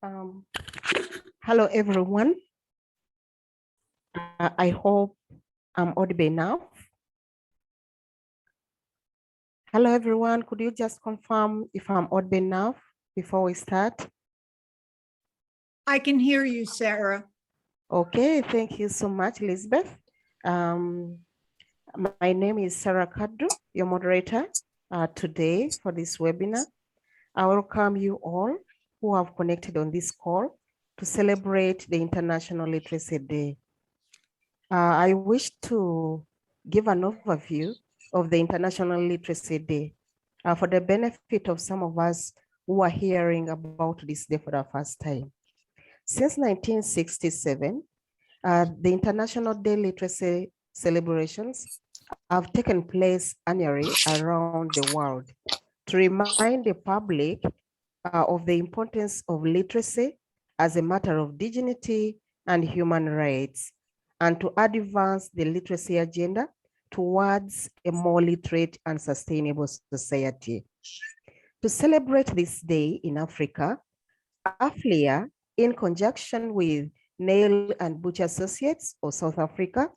Um, Hello, everyone. I hope I'm audible now. Hello, everyone. Could you just confirm if I'm audible now before we start? I can hear you, Sarah. Okay, thank you so much, Elizabeth. My name is Sarah Kadru, your moderator today for this webinar. I welcome you all who have connected on this call to celebrate the International Literacy Day. I wish to give an overview of the International Literacy Day for the benefit of some of us who are hearing about this day for the first time. Since 1967, the International Day Literacy celebrations have taken place annually around the world to remind the public of the importance of literacy as a matter of dignity and human rights, and to advance the literacy agenda towards a more literate and sustainable society. To celebrate this day in Africa, AFLIA, in conjunction with Nail and Butcher Associates of South Africa,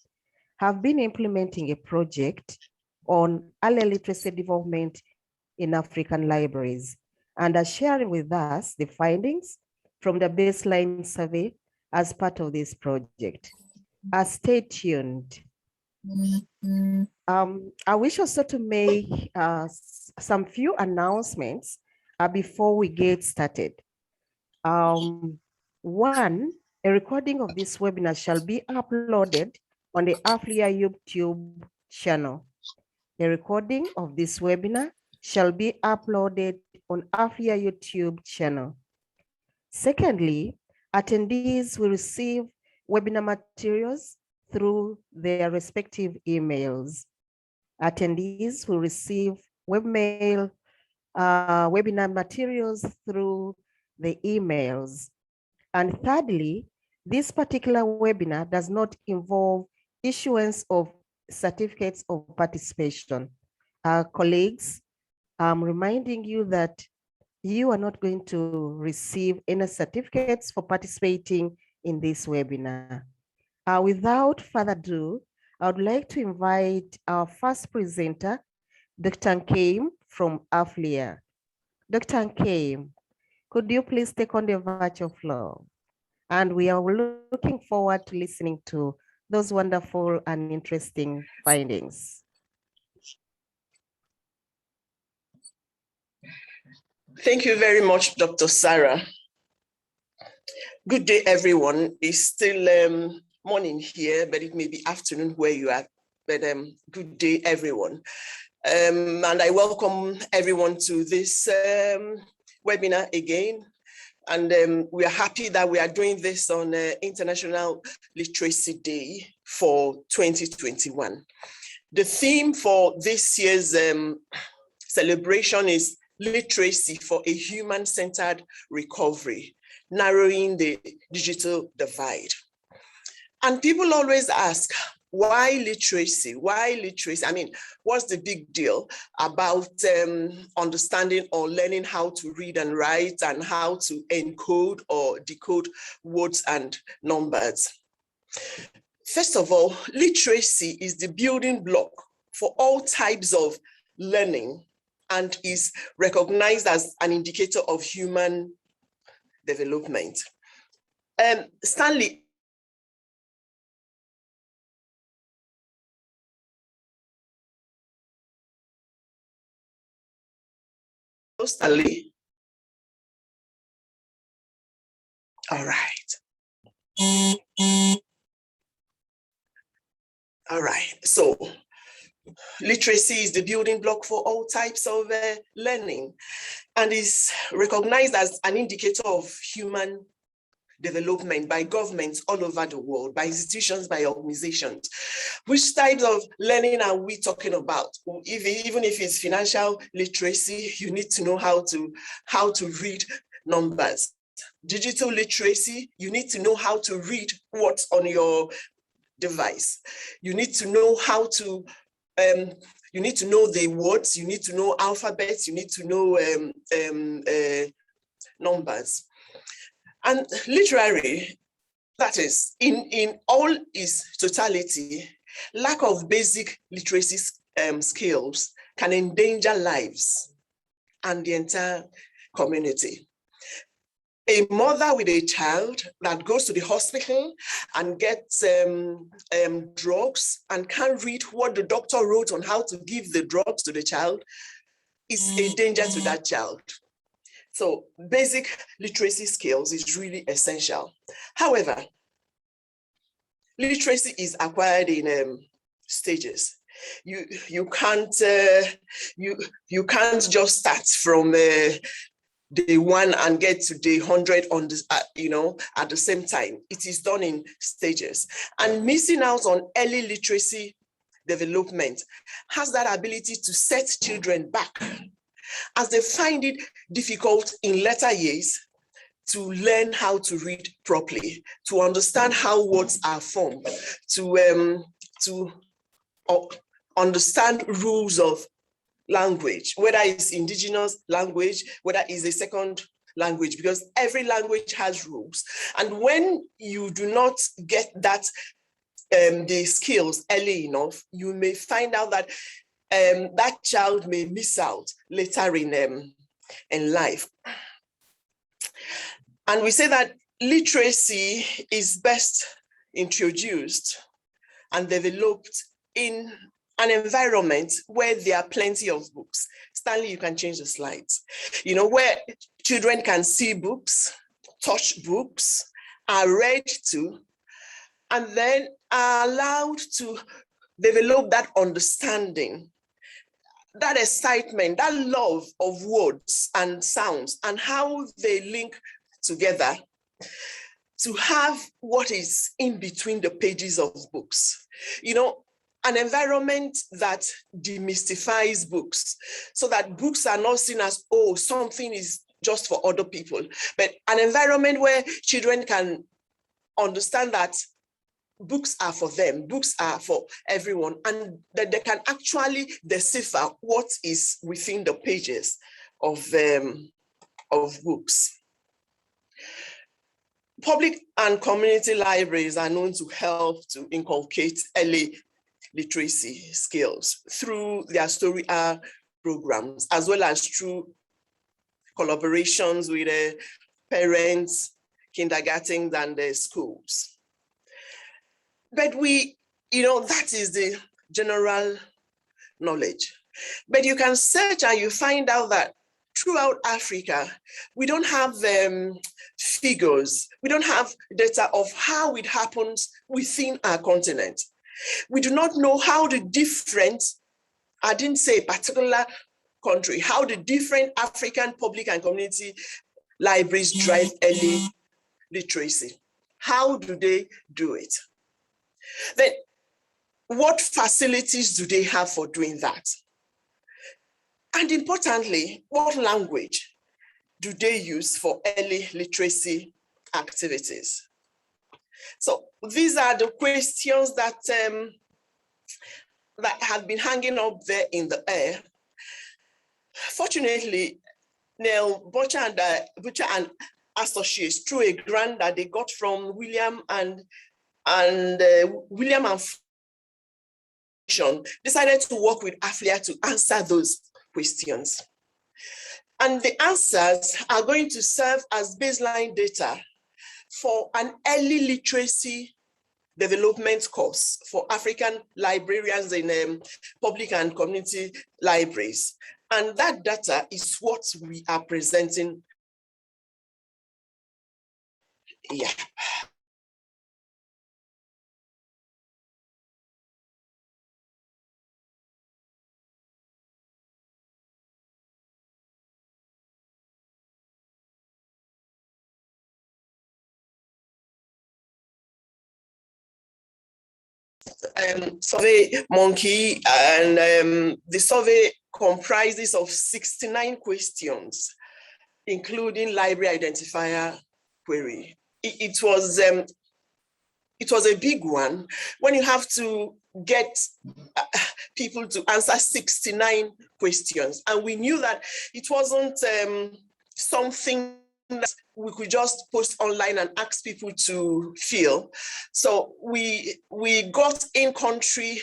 have been implementing a project on early literacy development in African libraries and are sharing with us the findings from the baseline survey as part of this project. Stay tuned. I wish also to make some few announcements before we get started. One, a recording of this webinar shall be uploaded on the AFLIA YouTube channel. A recording of this webinar shall be uploaded on AFLIA YouTube channel. Secondly, attendees will receive webinar materials through their respective emails. Attendees will receive webinar materials through the emails. And thirdly, this particular webinar does not involve issuance of certificates of participation. Colleagues, I'm reminding you that you are not going to receive any certificates for participating in this webinar. Without further ado, I would like to invite our first presenter, Dr. Nkem from AFLIA. Dr. Nkem, could you please take on the virtual floor? And we are looking forward to listening to those wonderful and interesting findings. Thank you very much, Dr. Sarah. Good day, everyone. It's still morning here, but it may be afternoon where you are. But good day, everyone. And I welcome everyone to this webinar again. And we are happy that we are doing this on International Literacy Day for 2021. The theme for this year's celebration is literacy for a human-centered recovery, narrowing the digital divide. And people always ask, why literacy? Why literacy? I mean, what's the big deal about understanding or learning how to read and write and how to encode or decode words and numbers? First of all, literacy is the building block for all types of learning and is recognized as an indicator of human development. Stanley Stanley. All right. All right. So literacy is the building block for all types of learning and is recognized as an indicator of human development by governments all over the world, by institutions, by organizations. Which types of learning are we talking about? Even if it's financial literacy, you need to know how to read numbers. Digital literacy, you need to know how to read what's on your device. You need to know how to you need to know the words, you need to know alphabets, you need to know numbers. And literary, that is, in all its totality, lack of basic literacy skills can endanger lives and the entire community. A mother with a child that goes to the hospital and gets drugs and can't read what the doctor wrote on how to give the drugs to the child is a danger to that child. So basic literacy skills is really essential. However, literacy is acquired in stages. You can't just start from day one and get to day 100 on this, at the same time. It is done in stages. And missing out on early literacy development has that ability to set children back, as they find it difficult in later years to learn how to read properly, to understand how words are formed, to understand rules of language, whether it's indigenous language, whether it's a second language, because every language has rules. And when you do not get that the skills early enough, you may find out that that child may miss out later in life. And we say that literacy is best introduced and developed in an environment where there are plenty of books. Stanley, you can change the slides. Where children can see books, touch books, are read to, and then are allowed to develop that understanding, that excitement, that love of words and sounds and how they link together to have what is in between the pages of books. An environment that demystifies books, so that books are not seen as, oh, something is just for other people, but an environment where children can understand that books are for them, books are for everyone, and that they can actually decipher what is within the pages of books. Public and community libraries are known to help to inculcate early literacy skills through their story hour programs, as well as through collaborations with parents, kindergartens, and schools. But that is the general knowledge. But you can search and you find out that throughout Africa, we don't have figures, we don't have data of how it happens within our continent. We do not know how the different, I didn't say particular country, how the different African public and community libraries drive early literacy. How do they do it? Then, what facilities do they have for doing that? And importantly, what language do they use for early literacy activities? So these are the questions that have been hanging up there in the air. Fortunately, Neil Butcher and Associates, through a grant that they got from William and decided to work with AFLIA to answer those questions. And the answers are going to serve as baseline data for an early literacy development course for African librarians in public and community libraries. And that data is what we are presenting. Yeah. Survey Monkey, and the survey comprises of 69 questions, including library identifier query. It was a big one when you have to get people to answer 69 questions, and we knew that it wasn't something we could just post online and ask people to fill. So we got in-country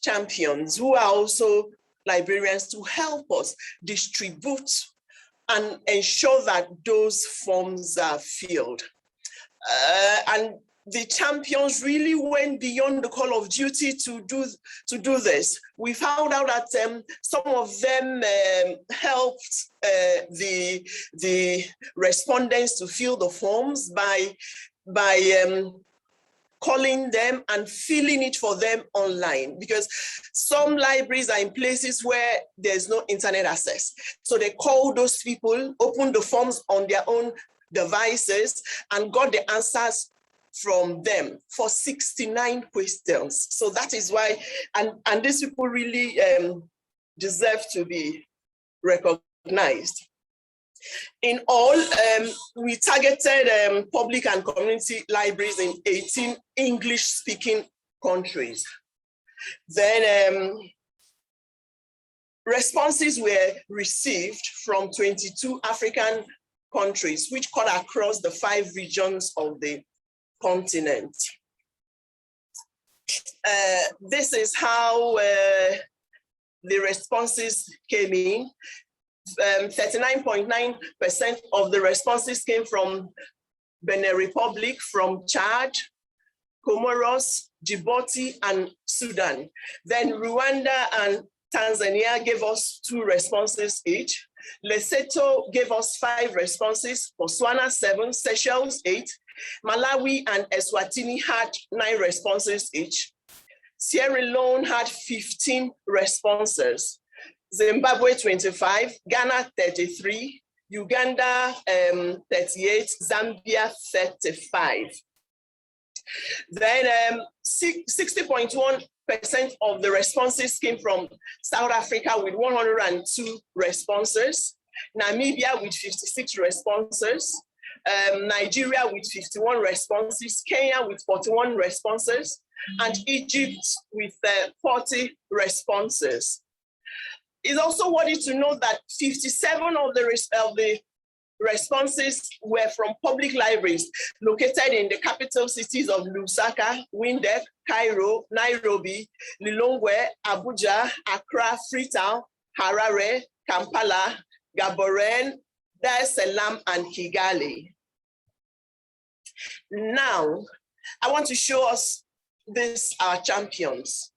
champions who are also librarians to help us distribute and ensure that those forms are filled. And the champions really went beyond the call of duty to do this. We found out that some of them helped the respondents to fill the forms by calling them and filling it for them online, because some libraries are in places where there's no internet access. So they called those people, opened the forms on their own devices, and got the answers from them for 69 questions. So that is why, and these people really deserve to be recognized. In all, we targeted public and community libraries in 18 English-speaking countries. Then responses were received from 22 African countries, which cut across the 5 regions of the continent. This is how the responses came in. 39.9% of the responses came from Benin Republic, from Chad, Comoros, Djibouti, and Sudan. Then Rwanda and Tanzania gave us 2 responses each. Lesotho gave us 5 responses, Botswana 7, Seychelles 8, Malawi and Eswatini had 9 responses each. Sierra Leone had 15 responses. Zimbabwe 25, Ghana 33, Uganda 38, Zambia 35. Then 60.1% of the responses came from South Africa with 102 responses, Namibia with 56 responses, Nigeria with 51 responses, Kenya with 41 responses, and Egypt with 40 responses. It's also worthy to note that 57 of the responses were from public libraries located in the capital cities of Lusaka, Windhoek, Cairo, Nairobi, Lilongwe, Abuja, Accra, Freetown, Harare, Kampala, Gaborone, Dar es Salaam, and Kigali. Now, I want to show us these our champions.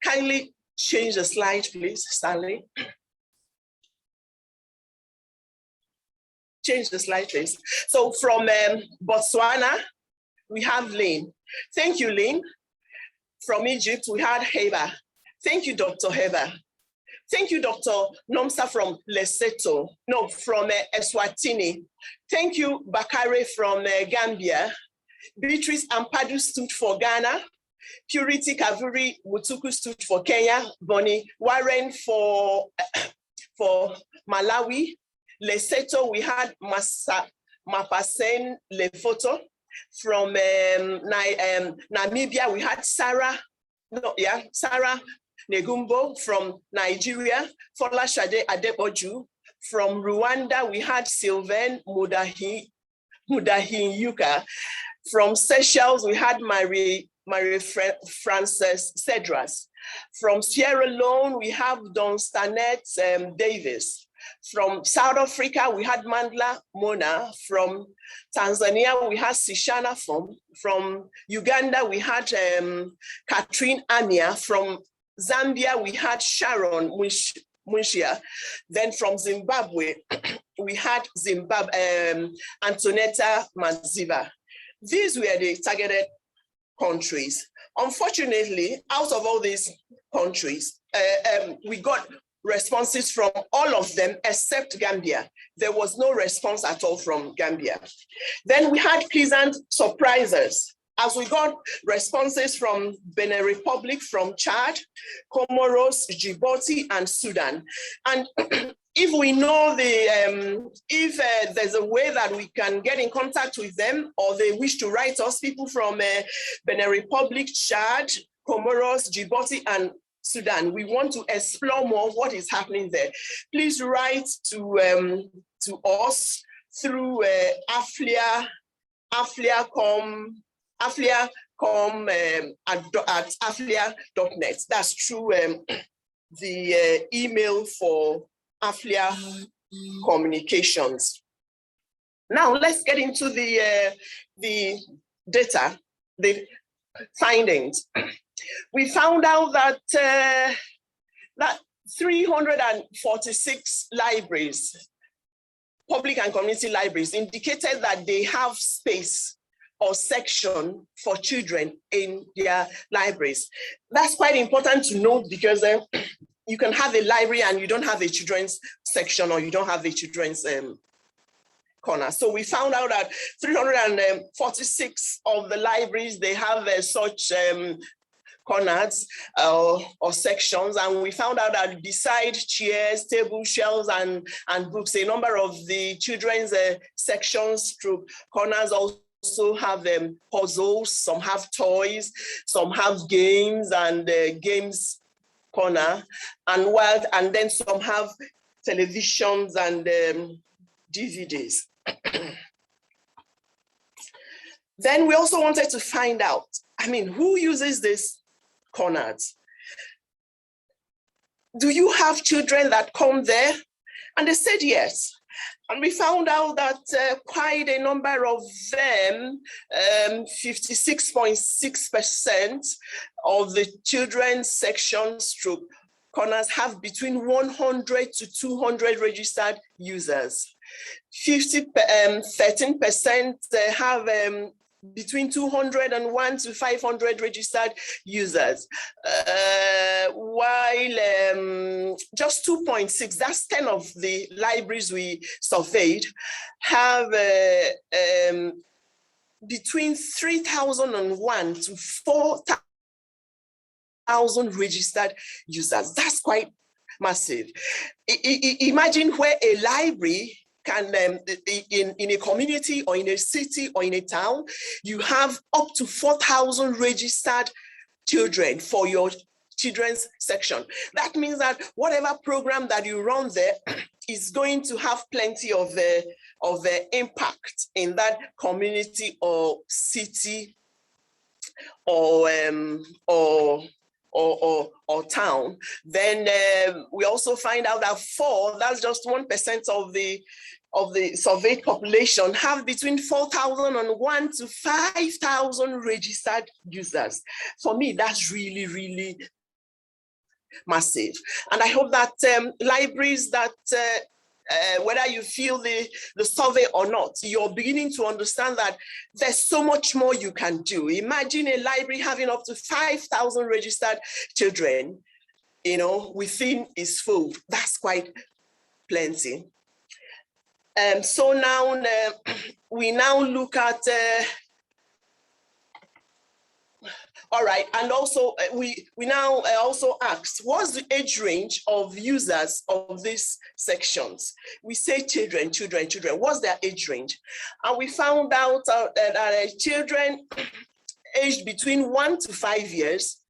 Kindly change the slide, please, Stanley. Change the slide, please. So from Botswana, we have Lynn. Thank you, Lynn. From Egypt, we had Heba. Thank you, Dr. Heba. Thank you, Dr. Nomsa from Lesotho. No, from Eswatini. Thank you, Bakare from Gambia. Beatrice Ampadu stood for Ghana. Purity Kavuri Mutuku stood for Kenya. Bonnie Warren for Malawi. Lesotho, we had Mapasen Lefoto. From Namibia, we had Sarah Negumbo. From Nigeria, Folashade Adeboju. From Rwanda, we had Sylvain Mudahinyuka. From Seychelles, we had Marie-Frances Cedras. From Sierra Leone, we have Don Stanet Davis. From South Africa, we had Mandla Mona. From Tanzania, we had Sishana From Uganda, we had Catherine Amia. From Zambia, we had Sharon Munshia. Then from Zimbabwe, we had Antonetta Maziva. These were the targeted countries. Unfortunately, out of all these countries, we got responses from all of them except Gambia. There was no response at all from Gambia. Then we had pleasant surprises, as we got responses from Benin Republic, from Chad, Comoros, Djibouti, and Sudan. And if we know if there's a way that we can get in contact with them, or they wish to write us, people from Benin Republic, Chad, Comoros, Djibouti, and Sudan, we want to explore more what is happening there. Please write to us through aflia.com at aflia.net. That's through the email for Aflia Communications. Now let's get into the data, the findings. We found out that that 346 libraries, public and community libraries, indicated that they have space or section for children in their libraries. That's quite important to note, because you can have a library and you don't have a children's section, or you don't have a children's corner. So we found out that 346 of the libraries, they have such corners or sections, and we found out that beside chairs, tables, shelves, and books, a number of the children's sections through corners also have puzzles, some have toys, some have games and games corner, and then some have televisions and DVDs. Then we also wanted to find out, who uses these corners? Do you have children that come there? And they said yes. And we found out that quite a number of them, 56.6% of the children's sections through corners have between 100 to 200 registered users. 13% have between 201 to 500 registered users, while just 2.6, that's 10 of the libraries we surveyed, have between 3,001 to 4,000 registered users. That's quite massive. Imagine where a library can, in a community or in a city or in a town, you have up to 4,000 registered children for your children's section. That means that whatever program that you run there is going to have plenty of impact in that community or city or town. Then we also find out that that's just 1% of the surveyed population, have between 4,001 to 5,000 registered users. For me, that's really, really massive. And I hope that libraries that whether you feel the survey or not, you're beginning to understand that there's so much more you can do. Imagine a library having up to 5,000 registered children, within its fold. That's quite plenty. So now we now look at all right, and also we now also asked, what's the age range of users of these sections? We say children, what's their age range? And we found out that children aged between 1 to 5 years,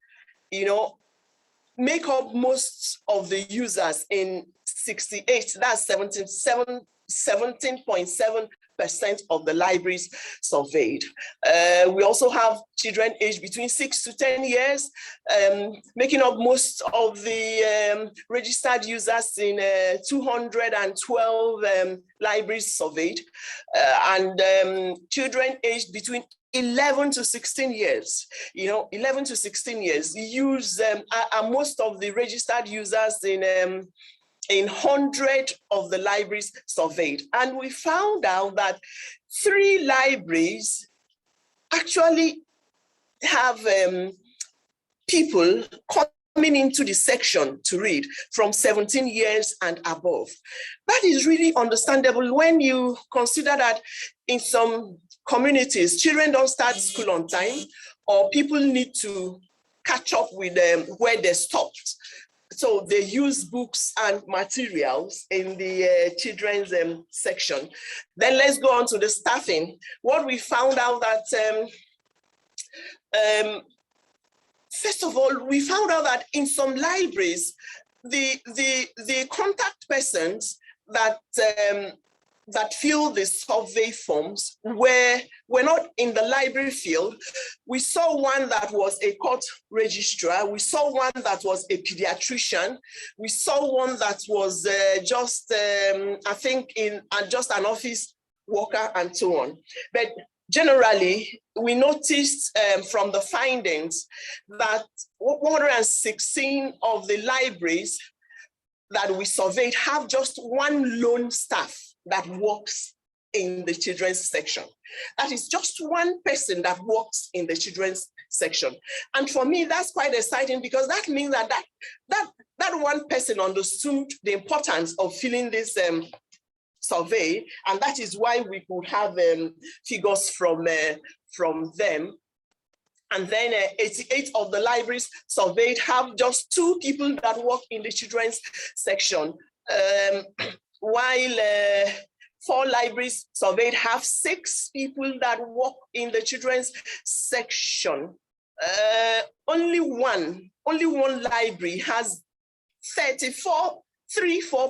make up most of the users in 68, that's 17.7% of the libraries surveyed. We also have children aged between 6 to 10 years, making up most of the registered users in 212 libraries surveyed, and children aged between 11 to 16 years, 11 to 16 years use are most of the registered users in 100 of the libraries surveyed. And we found out that 3 libraries actually have people coming into the section to read from 17 years and above. That is really understandable when you consider that in some communities, children don't start school on time, or people need to catch up with where they stopped. So they use books and materials in the children's section. Then let's go on to the staffing. What we found out that, first of all, we found out that in some libraries, the contact persons that that filled the survey forms were not in the library field. We saw one that was a court registrar. We saw one that was a pediatrician. We saw one that was I think just an office worker and so on. But generally, we noticed from the findings that 116 of the libraries that we surveyed have just one lone staff that works in the children's section. That is just one person that works in the children's section. And for me, that's quite exciting, because that means that one person understood the importance of filling this survey, and that is why we could have figures from them. And then 88 of the libraries surveyed have just 2 people that work in the children's section, while 4 libraries surveyed have 6 people that work in the children's section. Only one library has 34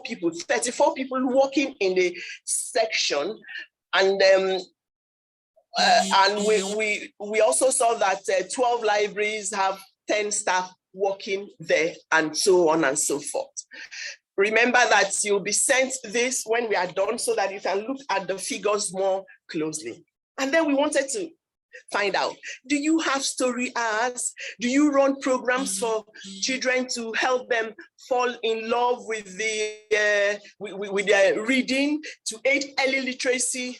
people working in the section, and we also saw that 12 libraries have 10 staff working there, and so on and so forth. Remember that you'll be sent this when we are done, so that you can look at the figures more closely. And then we wanted to find out, do you have story hours? Do you run programs for children to help them fall in love with the reading, to aid early literacy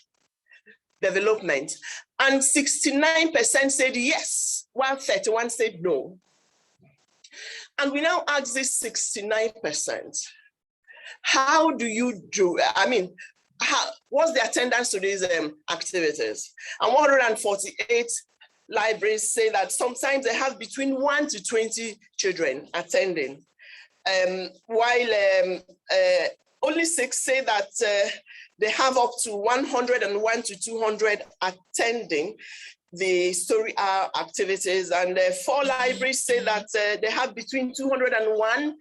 development? And 69% said yes, while 31% said no. And we now ask this 69%, how do you do? I mean, what's the attendance to these activities? And 148 libraries say that sometimes they have between 1 to 20 children attending, while only 6 say that they have up to 101 to 200 attending the story hour activities, and 4 libraries say that they have between 201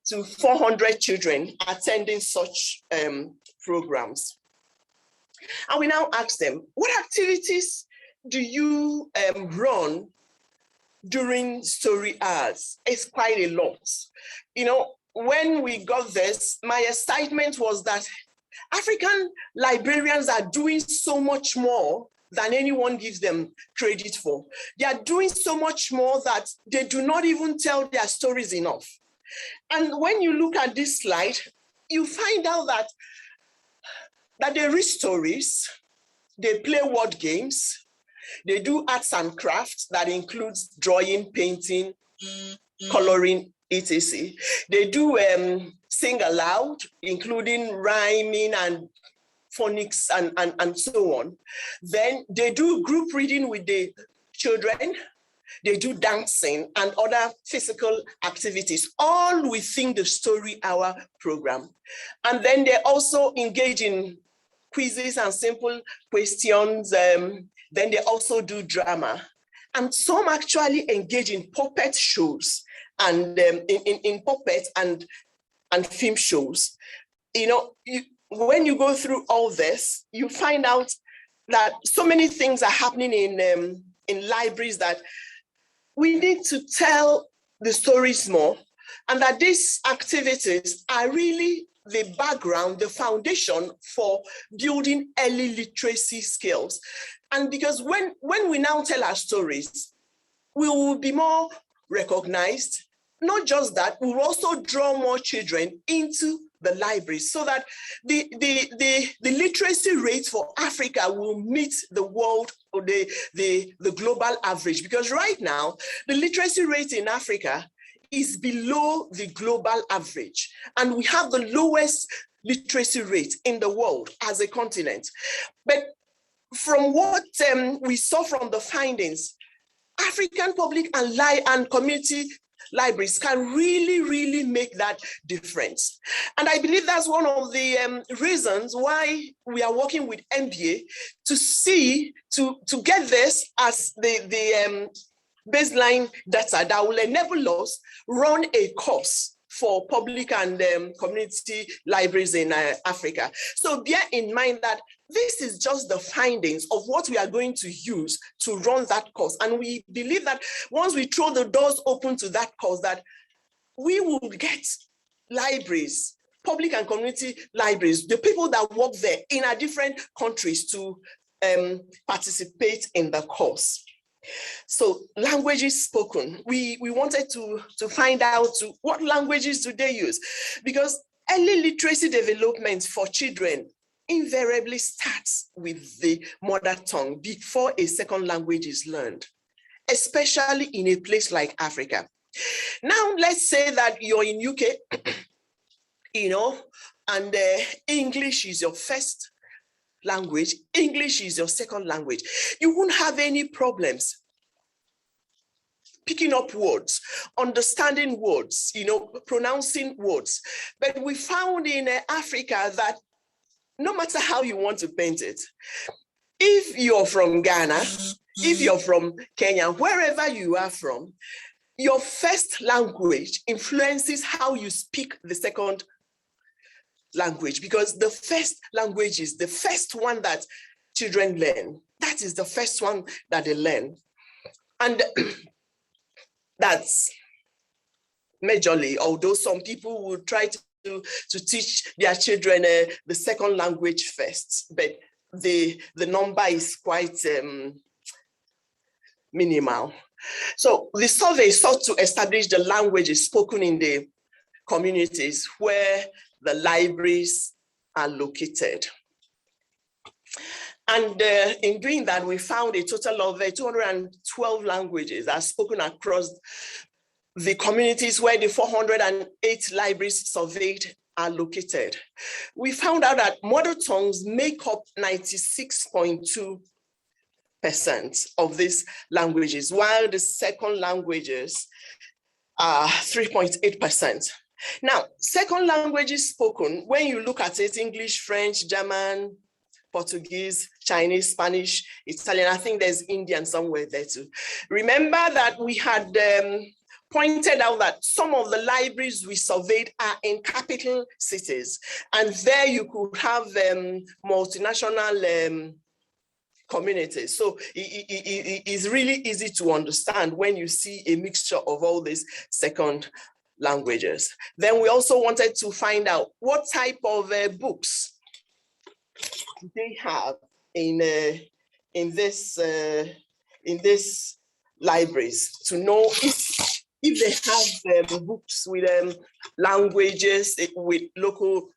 to 400 children attending such programs. And we now ask them, what activities do you run during story hours? It's quite a lot. You know, when we got this, my excitement was that African librarians are doing so much more than anyone gives them credit for. They are doing so much more that they do not even tell their stories enough. And when you look at this slide, you find out that they read stories, they play word games, they do arts and crafts that includes drawing, painting, coloring, etc. They do sing aloud, including rhyming and phonics and so on. Then they do group reading with the children. They do dancing and other physical activities, all within the story hour program. And then they also engage in quizzes and simple questions. Then they also do drama. And some actually engage in puppet shows and in puppet and film shows. You know, when you go through all this, you find out that so many things are happening in libraries that we need to tell the stories more, and that these activities are really the background, the foundation for building early literacy skills. And because when we now tell our stories, we will be more recognized. Not just that, we will also draw more children into the libraries, so that the literacy rate for Africa will meet the world or the global average. Because right now, the literacy rate in Africa is below the global average. And we have the lowest literacy rate in the world as a continent. But from what we saw from the findings, African public and community libraries can really make that difference. And I believe that's one of the reasons why we are working with MBA to get this as the baseline data that will enable us run a course for public and community libraries in Africa. So bear in mind that this is just the findings of what we are going to use to run that course. And we believe that once we throw the doors open to that course, that we will get libraries, public and community libraries, the people that work there in our different countries to participate in the course. So languages spoken, we wanted to find out what languages do they use, because early literacy development for children invariably starts with the mother tongue before a second language is learned, especially in a place like Africa. Now, let's say that you're in UK, and English is your first language, English is your second language. You won't have any problems picking up words, understanding words, pronouncing words. But we found in Africa that no matter how you want to paint it, if you're from Ghana, if you're from Kenya, wherever you are from, your first language influences how you speak the second language, because the first language is the first one that children learn. That is the first one that they learn. And that's majorly, although some people will try to teach their children the second language first, but the number is quite minimal. So the survey sought to establish the languages spoken in the communities where the libraries are located. And in doing that, we found a total of 212 languages are spoken across the communities where the 408 libraries surveyed are located. We found out that mother tongues make up 96.2% of these languages, while the second languages are 3.8%. Now, second languages spoken, when you look at it, English, French, German, Portuguese, Chinese, Spanish, Italian, I think there's Indian somewhere there too. Remember that we had pointed out that some of the libraries we surveyed are in capital cities, and there you could have multinational communities. So it is really easy to understand when you see a mixture of all these second languages. Then we also wanted to find out what type of books they have in this libraries, to know if they have books with languages, with local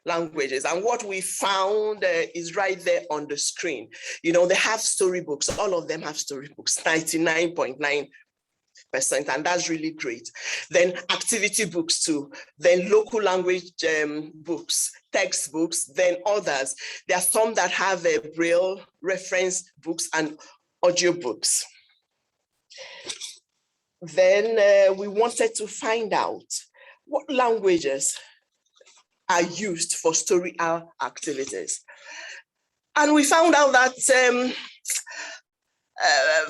languages. And what we found is right there on the screen. They have storybooks. All of them have storybooks, 99.9%, and that's really great. Then activity books too, then local language books, textbooks, then others. There are some that have Braille reference books and audiobooks. Then we wanted to find out what languages are used for story hour activities. And we found out that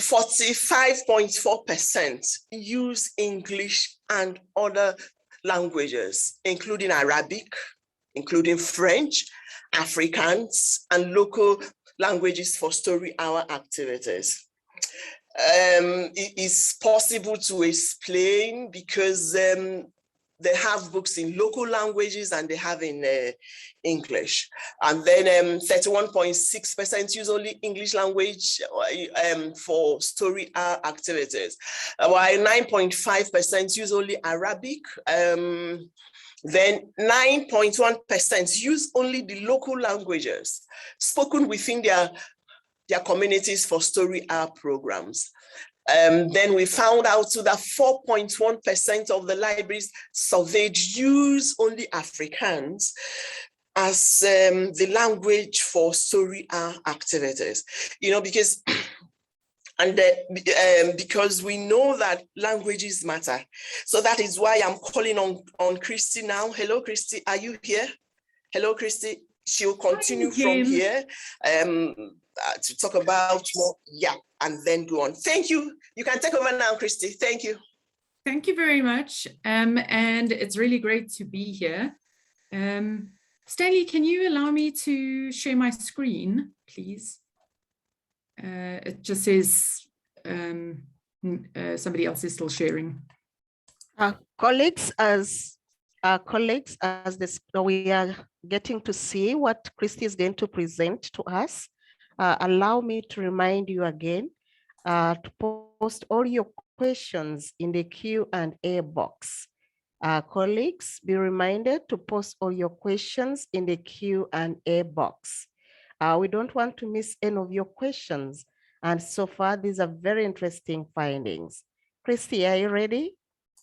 45.4% use English and other languages, including Arabic, including French, Afrikaans, and local languages for story hour activities. It is possible to explain because they have books in local languages and they have in English. And then 31.6% use only English language for story hour activities, while 9.5% use only Arabic. Then 9.1% use only the local languages spoken within their communities for story hour programs. Then we found out too that 4.1% of the libraries surveyed use only Afrikaans as the language for story hour activities. Because because we know that languages matter. So that is why I'm calling on Christy now. Hello, Christy, are you here? Hello, Christy. She'll continue from here to talk about more, and then go on. Thank you. You can take over now, Christy. Thank you. Thank you very much. And it's really great to be here. Stanley, can you allow me to share my screen, please? It just says somebody else is still sharing. Colleagues, as this, we are getting to see what Christy is going to present to us, allow me to remind you again to post all your questions in the Q&A box. Colleagues, be reminded to post all your questions in the Q&A box. We don't want to miss any of your questions. And so far, these are very interesting findings. Christy, are you ready?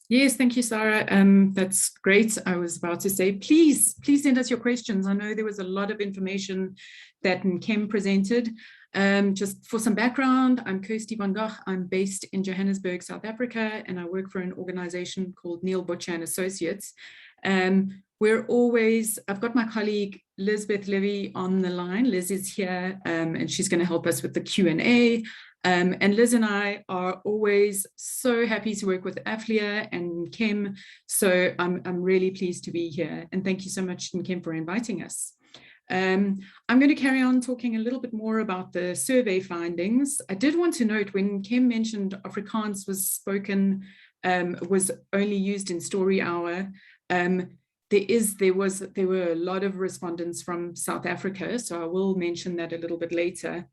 Yes, thank you, Sarah. That's great. I was about to say, please send us your questions. I know there was a lot of information that Kim presented. Just for some background, I'm Kirsty van Gogh. I'm based in Johannesburg, South Africa, and I work for an organization called Neil Butcher and Associates. I've got my colleague Lisbeth Levy on the line. Liz is here, and she's going to help us with the Q&A. And Liz and I are always so happy to work with Aflia and Kim. So I'm really pleased to be here. And thank you so much, Kim, for inviting us. I'm going to carry on talking a little bit more about the survey findings. I did want to note when Kim mentioned Afrikaans was only used in Story Hour, there were a lot of respondents from South Africa. So I will mention that a little bit later.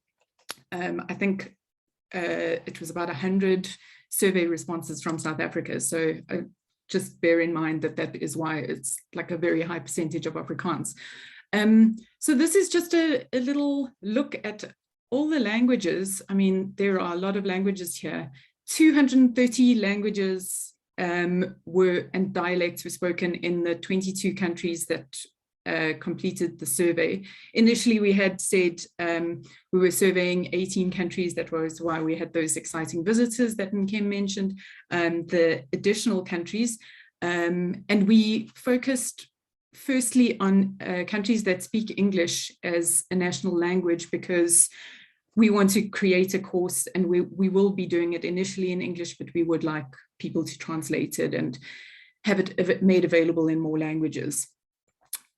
I think it was about 100 survey responses from South Africa. So just bear in mind that is why it's like a very high percentage of Afrikaans. So this is just a little look at all the languages. I mean, there are a lot of languages here. 230 languages and dialects were spoken in the 22 countries that completed the survey. Initially, we had said we were surveying 18 countries. That was why we had those exciting visitors that Kim mentioned, the additional countries. And we focused firstly on countries that speak English as a national language, because we want to create a course, and we will be doing it initially in English, but we would like people to translate it and have it made available in more languages.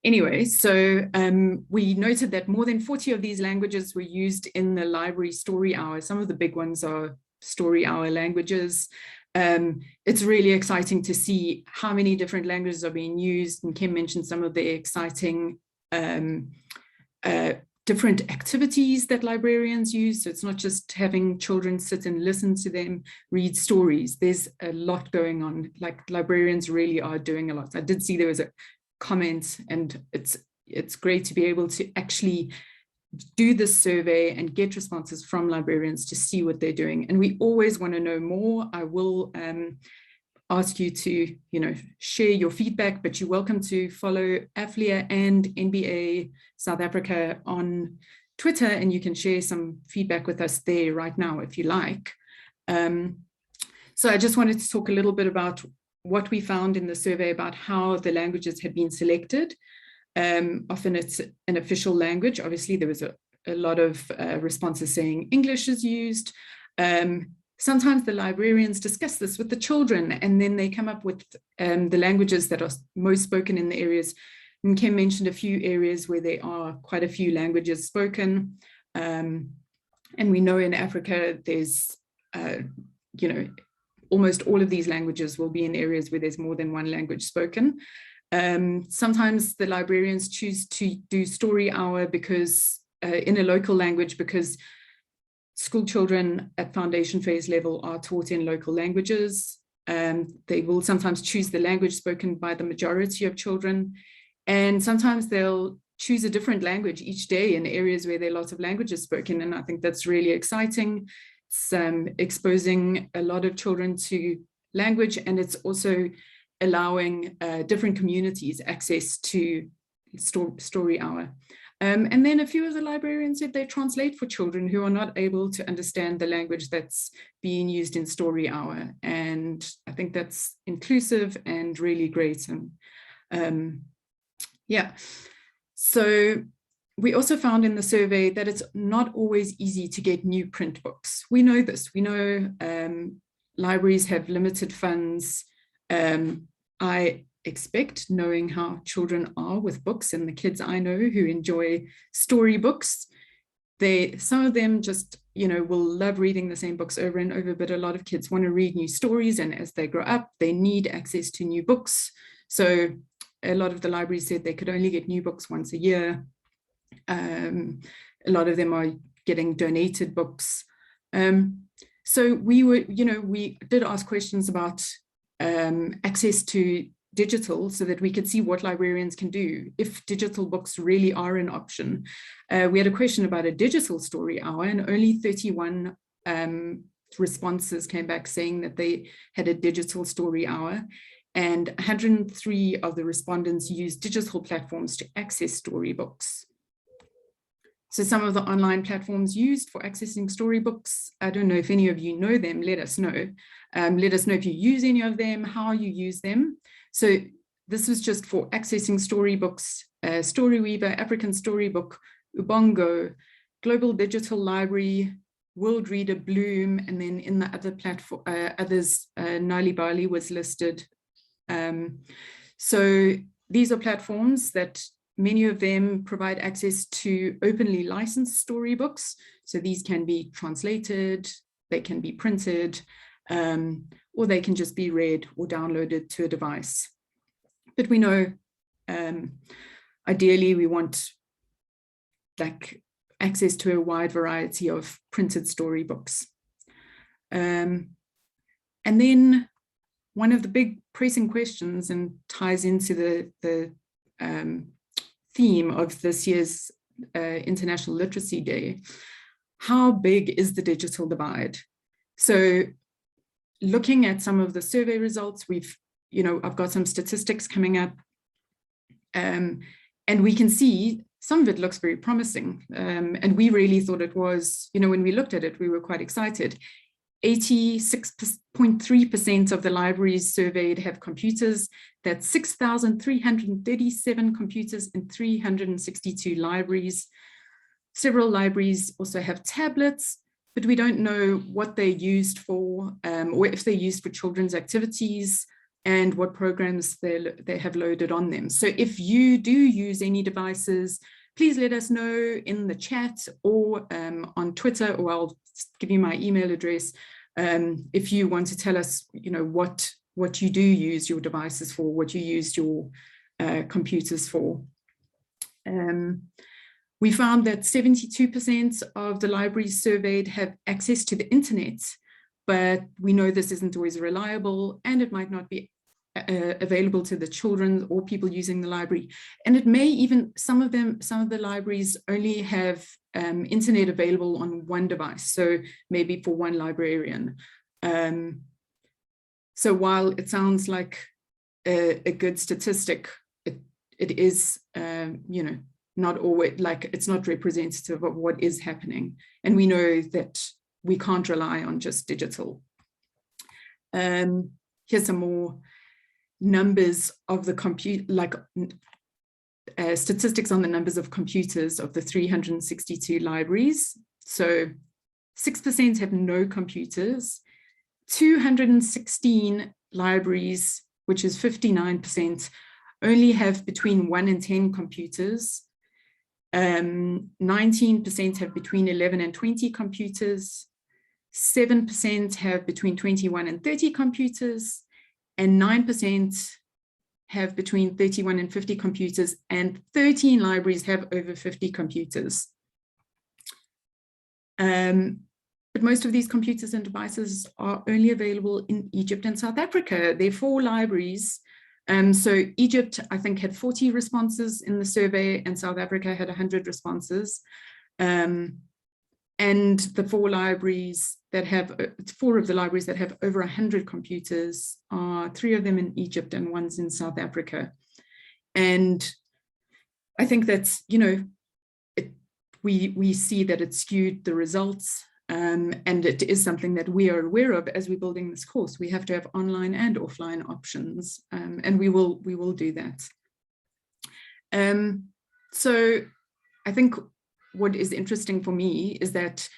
Anyway, so we noted that more than 40 of these languages were used in the library Story Hour. Some of the big ones are Story Hour languages. It's really exciting to see how many different languages are being used. And Kim mentioned some of the exciting different activities that librarians use. So it's not just having children sit and listen to them read stories. There's a lot going on. Like, librarians really are doing a lot. I did see there was a comment, and it's great to be able to actually do this survey and get responses from librarians to see what they're doing. And we always want to know more. I will ask you to, share your feedback, but you're welcome to follow Aflia and NBA South Africa on Twitter, and you can share some feedback with us there right now if you like. So I just wanted to talk a little bit about what we found in the survey about how the languages had been selected. Often it's an official language. Obviously, there was a lot of responses saying English is used. Sometimes the librarians discuss this with the children, and then they come up with the languages that are most spoken in the areas. And Kim mentioned a few areas where there are quite a few languages spoken. And we know in Africa, there's, almost all of these languages will be in areas where there's more than one language spoken. Sometimes the librarians choose to do Story Hour because in a local language, because school children at foundation phase level are taught in local languages. They will sometimes choose the language spoken by the majority of children. And sometimes they'll choose a different language each day in areas where there are lots of languages spoken. And I think that's really exciting. It's exposing a lot of children to language, and it's also allowing different communities access to Story Hour. And then a few of the librarians said they translate for children who are not able to understand the language that's being used in Story Hour. And I think that's inclusive and really great. And yeah, so we also found in the survey that it's not always easy to get new print books. We know this. We know libraries have limited funds. I expect, knowing how children are with books and the kids I know who enjoy storybooks, some of them just, will love reading the same books over and over, but a lot of kids want to read new stories, and as they grow up, they need access to new books. So a lot of the libraries said they could only get new books once a year. A lot of them are getting donated books. So we did ask questions about access to digital so that we could see what librarians can do if digital books really are an option. We had a question about a digital story hour, and only 31 responses came back saying that they had a digital story hour, and 103 of the respondents used digital platforms to access storybooks. So some of the online platforms used for accessing storybooks, I don't know if any of you know them, let us know. Let us know if you use any of them, how you use them. So this was just for accessing storybooks, Storyweaver, African Storybook, Ubongo, Global Digital Library, World Reader, Bloom, and then in the other platform, others, Nali Bali was listed. So these are platforms that many of them provide access to openly licensed storybooks. So these can be translated, they can be printed, or they can just be read or downloaded to a device. But we know, ideally, we want access to a wide variety of printed storybooks. And then one of the big pressing questions, and ties into the theme of this year's International Literacy Day, how big is the digital divide? So looking at some of the survey results, I've got some statistics coming up, and we can see some of it looks very promising. And we really thought it was, when we looked at it, we were quite excited. 86.3% of the libraries surveyed have computers. That's 6,337 computers in 362 libraries. Several libraries also have tablets, but we don't know what they're used for, or if they're used for children's activities, and what programs they have loaded on them. So if you do use any devices, please let us know in the chat or on Twitter, or I'll give you my email address if you want to tell us, what you do use your devices for, what you used your computers for. We found that 72% of the libraries surveyed have access to the internet, but we know this isn't always reliable, and it might not be available to the children or people using the library. And it may even, some of the libraries only have internet available on one device, so maybe for one librarian. So while it sounds like a good statistic, it is, not always, it's not representative of what is happening. And we know that we can't rely on just digital. Here's some more numbers of the statistics on the numbers of computers of the 362 libraries. So 6% have no computers. 216 libraries, which is 59%, only have between 1 and 10 computers. 19% have between 11 and 20 computers. 7% have between 21 and 30 computers, and 9% have between 31 and 50 computers, and 13 libraries have over 50 computers. But most of these computers and devices are only available in Egypt and South Africa. There are 4 libraries. So Egypt, I think, had 40 responses in the survey, and South Africa had 100 responses. And the 4 libraries that have, 4 of the libraries that have over 100 computers are 3 of them in Egypt and 1's in South Africa. And I think that's, we see that it skewed the results. And it is something that we are aware of as we're building this course. We have to have online and offline options, and we will do that. So I think what is interesting for me is that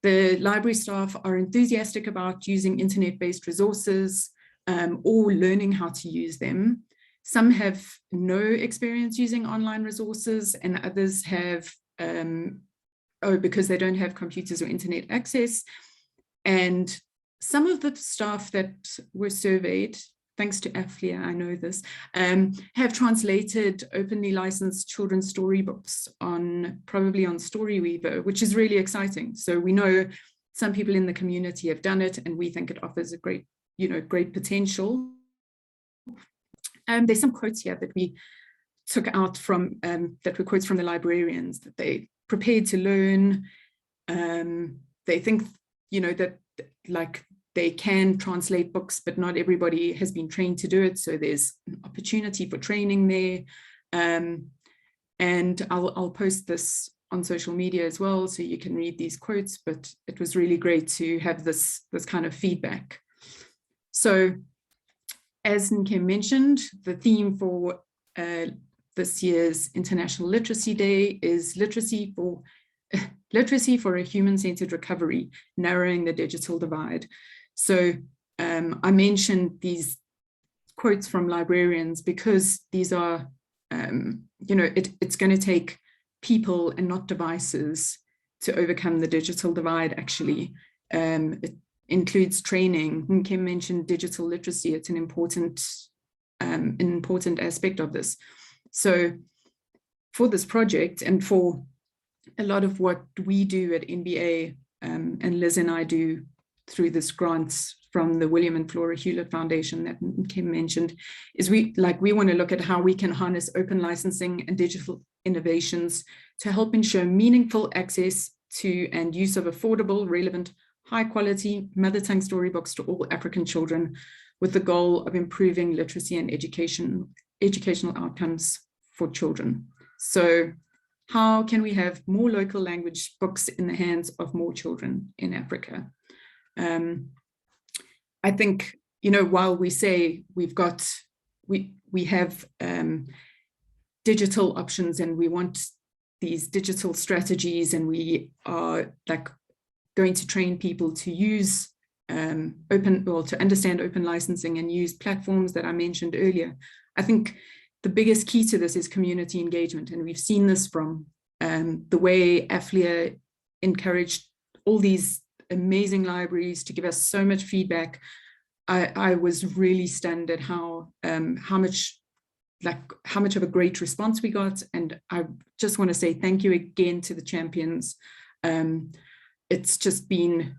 The library staff are enthusiastic about using internet-based resources or learning how to use them. Some have no experience using online resources, and others have, because they don't have computers or internet access. And some of the staff that were surveyed, thanks to AFLIA, I know this, have translated openly licensed children's storybooks probably on Storyweaver, which is really exciting. So we know some people in the community have done it, and we think it offers a great, great potential. There's some quotes here that we took out from, that were quotes from the librarians, that they prepared to learn. They think, that like they can translate books, but not everybody has been trained to do it. So there's an opportunity for training there. And I'll post this on social media as well, so you can read these quotes, but it was really great to have this kind of feedback. So as Nkem mentioned, the theme for this year's International Literacy Day is literacy for a human-centered recovery, narrowing the digital divide. So I mentioned these quotes from librarians because these are, it's going to take people and not devices to overcome the digital divide, actually. It includes training. Nkem mentioned digital literacy. It's an important aspect of this. So for this project and for a lot of what we do at NBA, and Liz and I do through this grants from the William and Flora Hewlett Foundation that Kim mentioned, is we want to look at how we can harness open licensing and digital innovations to help ensure meaningful access to and use of affordable, relevant, high quality mother tongue storybooks to all African children, with the goal of improving literacy and educational outcomes for children. So how can we have more local language books in the hands of more children in Africa? I think, while we say we have digital options and we want these digital strategies, and we are going to train people to use to understand open licensing and use platforms that I mentioned earlier, I think the biggest key to this is community engagement. And we've seen this from the way AFLIA encouraged all these amazing libraries to give us so much feedback. I was really stunned at how much of a great response we got. And I just want to say thank you again to the champions. It's just been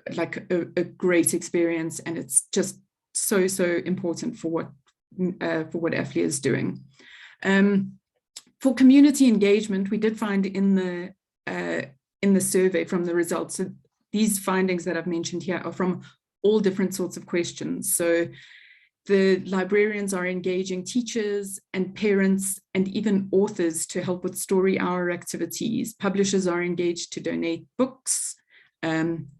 a great experience, and it's just so important for what AFLIA is doing. For community engagement, we did find in the survey from the results, so these findings that I've mentioned here are from all different sorts of questions. So the librarians are engaging teachers and parents and even authors to help with story hour activities. Publishers are engaged to donate books.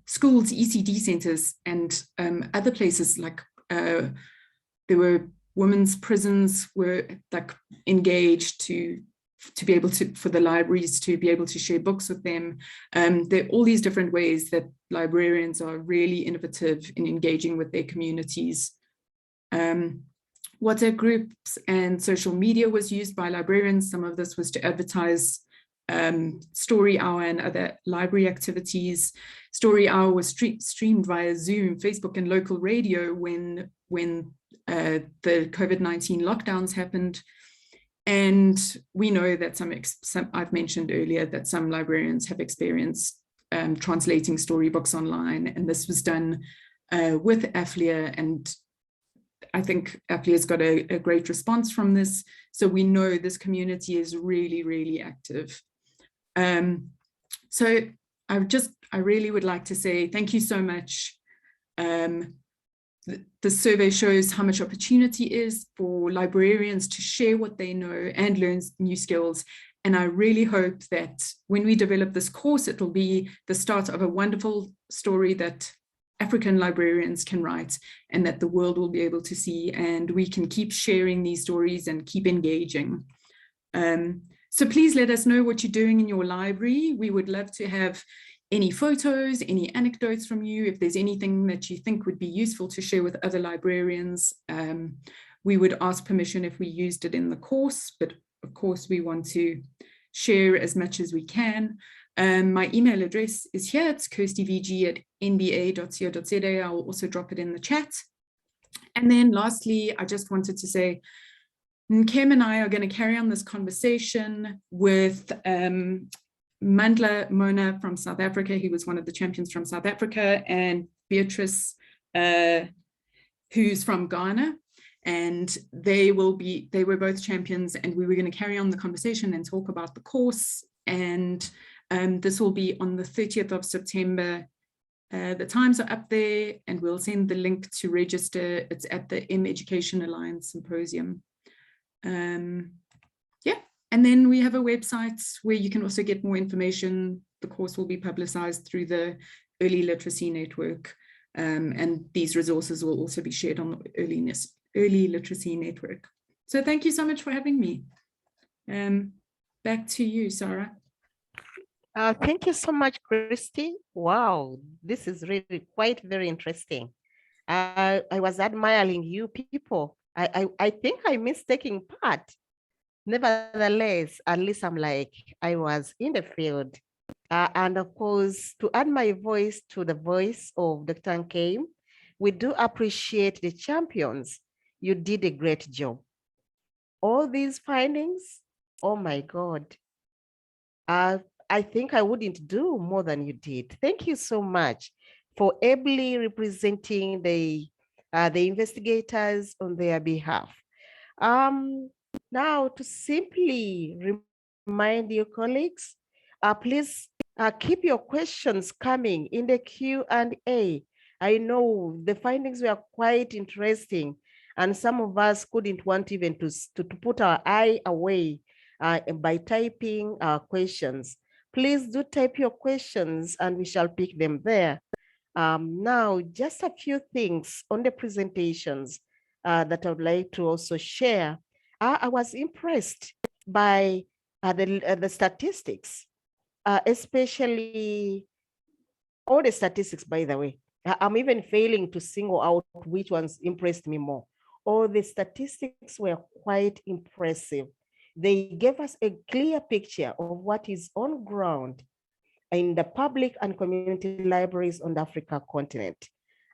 Schools, ECD centers, and other places there were women's prisons were engaged to be able to, for the libraries to be able to share books with them. There are all these different ways that librarians are really innovative in engaging with their communities. WhatsApp groups and social media was used by librarians. Some of this was to advertise Story Hour and other library activities. Story Hour was streamed via Zoom, Facebook, and local radio when the COVID-19 lockdowns happened. And we know that some I've mentioned earlier that some librarians have experienced translating storybooks online, and this was done with AFLIA, and I think AFLIA's got a great response from this. So we know this community is really, really active. So I really would like to say thank you so much. The survey shows how much opportunity is for librarians to share what they know and learn new skills. And I really hope that when we develop this course, it will be the start of a wonderful story that African librarians can write and that the world will be able to see, and we can keep sharing these stories and keep engaging. So please let us know what you're doing in your library. We would love to have any photos, any anecdotes from you, if there's anything that you think would be useful to share with other librarians. We would ask permission if we used it in the course, but of course we want to share as much as we can. My email address is here, it's kirstyvg@nba.co.za. I'll also drop it in the chat. And then lastly, I just wanted to say, Kim and I are going to carry on this conversation with Mandla Mona from South Africa. He was one of the champions from South Africa, and Beatrice, who's from Ghana. And they were both champions, and we were going to carry on the conversation and talk about the course. And this will be on the 30th of September. The times are up there, and we'll send the link to register. It's at the M Education Alliance Symposium. Yeah, and then we have a website where you can also get more information. The course will be publicized through the Early Literacy Network, and these resources will also be shared on the Early Literacy Network. So thank you so much for having me. Back to you, Sarah. Thank you so much, Christy. Wow, this is really quite very interesting. I was admiring you people. I think I missed taking part. Nevertheless, at least I'm like, I was in the field. And of course, to add my voice to the voice of Dr. Nkame, we do appreciate the champions. You did a great job. All these findings, oh my God. I think I wouldn't do more than you did. Thank you so much for ably representing the investigators on their behalf. Now, to simply remind your colleagues, please keep your questions coming in the Q&A. I know the findings were quite interesting, and some of us couldn't want even to put our eye away by typing questions. Please do type your questions and we shall pick them there. Now, just a few things on the presentations that I would like to also share. I was impressed by the statistics, especially all the statistics, by the way. I'm even failing to single out which ones impressed me more. All the statistics were quite impressive. They gave us a clear picture of what is on ground in the public and community libraries on the Africa continent.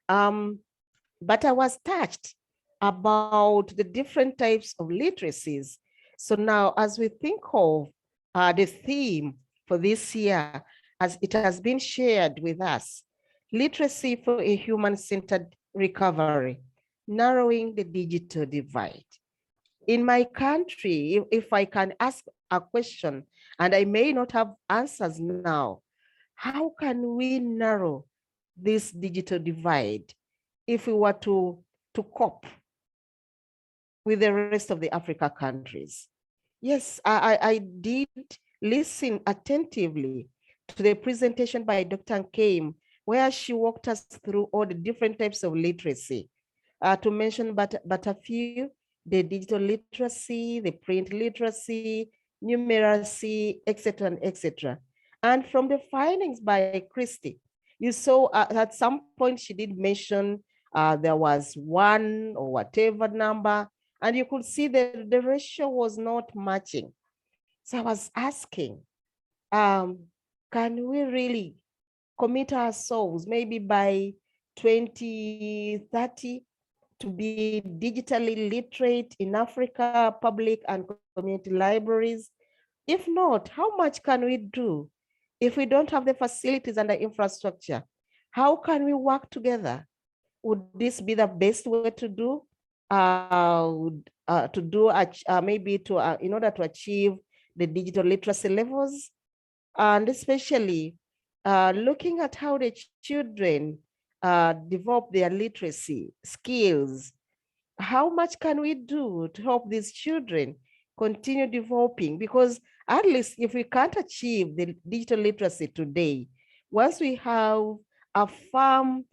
But I was touched about the different types of literacies. So now, as we think of the theme for this year, as it has been shared with us, literacy for a human-centered recovery, narrowing the digital divide. In my country, if I can ask a question, and I may not have answers now, how can we narrow this digital divide if we were to cope with the rest of the Africa countries? Yes, I did listen attentively to the presentation by Dr. Nkame, where she walked us through all the different types of literacy. To mention but a few, the digital literacy, the print literacy, numeracy, etc., and etc. And from the findings by Christy, you saw at some point she did mention there was one or whatever number, and you could see that the ratio was not matching. So I was asking, can we really commit ourselves maybe by 2030 to be digitally literate in Africa, public and community libraries? If not, how much can we do? If we don't have the facilities and the infrastructure, how can we work together? Would this be the best way to do? Maybe in order to achieve the digital literacy levels, and especially looking at how the children develop their literacy skills. How much can we do to help these children continue developing? Because at least if we can't achieve the digital literacy today, once we have a firm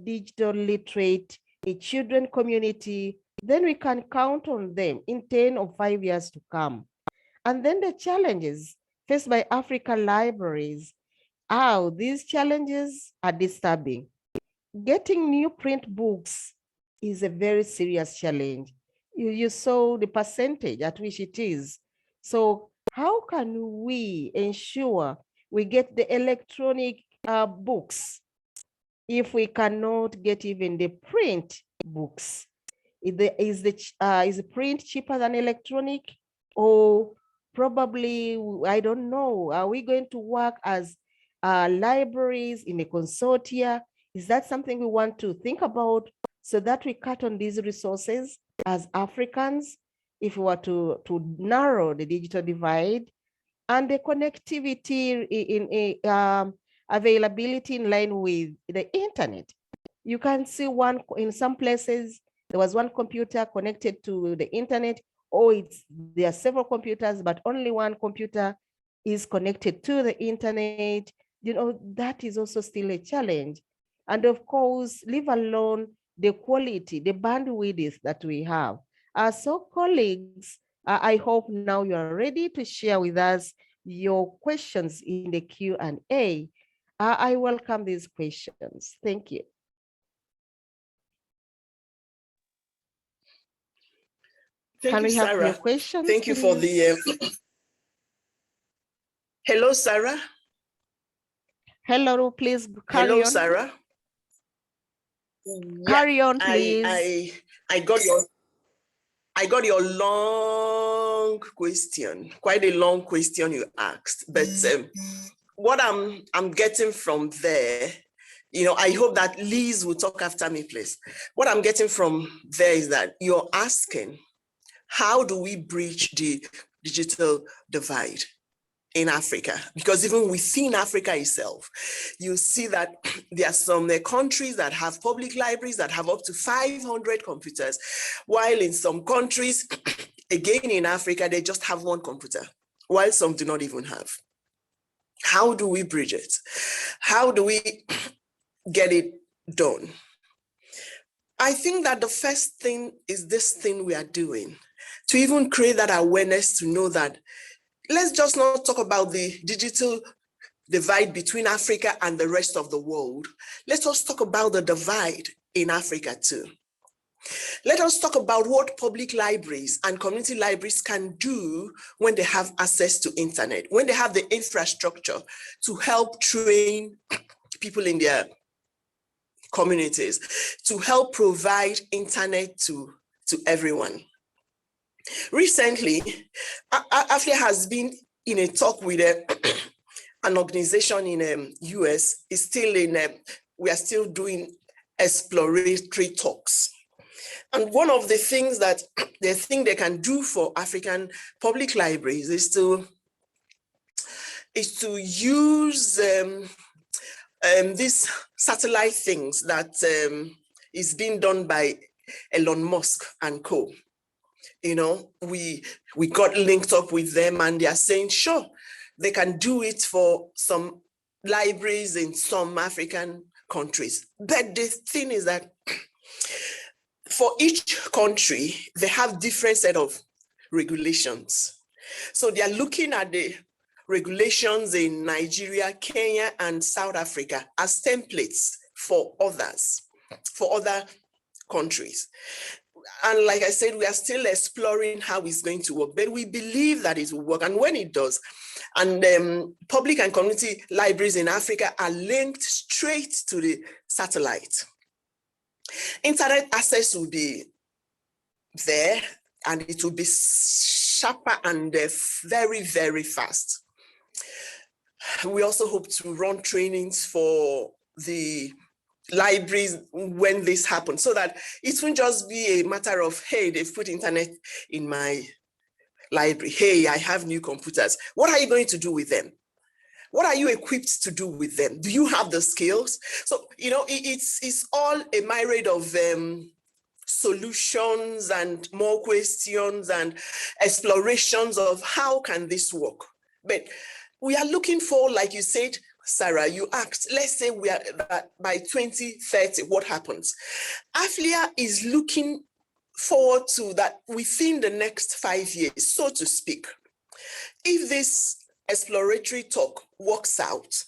digital literate a children community, then we can count on them in 10 or 5 years to come. And then the challenges faced by African libraries how these challenges are disturbing. Getting new print books is a very serious challenge. You saw the percentage at which it is. So how can we ensure we get the electronic books if we cannot get even the print books? Is the print cheaper than electronic? Or probably, I don't know, are we going to work as libraries in a consortia? Is that something we want to think about so that we cut on these resources as Africans if we were to narrow the digital divide and the connectivity in availability in line with the internet? You can see one in some places, there was one computer connected to the internet, or there are several computers, but only one computer is connected to the internet. That is also still a challenge. And of course, leave alone the quality, the bandwidth that we have. So colleagues, I hope now you are ready to share with us your questions in the Q&A. I welcome these questions. Thank you. Thank you, Have your Sarah. questions? Thank you for the. Hello, Sarah. Hello, please carry Hello, on. Sarah. Carry on, please. I got your long question, quite a long question you asked. But what I'm getting from there, I hope that Liz will talk after me, please. What I'm getting from there is that you're asking, how do we bridge the digital divide in Africa? Because even within Africa itself, you see that there are some countries that have public libraries that have up to 500 computers, while in some countries, again in Africa, they just have one computer, while some do not even have. How do we bridge it? How do we get it done? I think that the first thing is this thing we are doing, to even create that awareness, to know that let's just not talk about the digital divide between Africa and the rest of the world. Let us talk about the divide in Africa too. Let us talk about what public libraries and community libraries can do when they have access to internet, when they have the infrastructure to help train people in their communities, to help provide internet to everyone. Recently, AFLIA has been in a talk with an organization in US. Is still in. We are still doing exploratory talks, and one of the things that they think they can do for African public libraries is to use these satellite things that is being done by Elon Musk and co. We got linked up with them, and they are saying, sure, they can do it for some libraries in some African countries. But the thing is that for each country, they have different set of regulations. So they are looking at the regulations in Nigeria, Kenya, and South Africa as templates for others, for other countries. And like I said, we are still exploring how it's going to work, but we believe that it will work. And when it does, and public and community libraries in Africa are linked straight to the satellite, internet access will be there, and it will be sharper and very, very fast. We also hope to run trainings for the libraries when this happens, so that it won't just be a matter of, hey, they've put internet in my library. Hey, I have new computers. What are you going to do with them? What are you equipped to do with them? Do you have the skills? So, it's all a myriad of solutions and more questions and explorations of how can this work. But we are looking for, like you said, Sarah, you asked, let's say we are by 2030, what happens? AFLIA is looking forward to that within the next 5 years, so to speak. If this exploratory talk works out,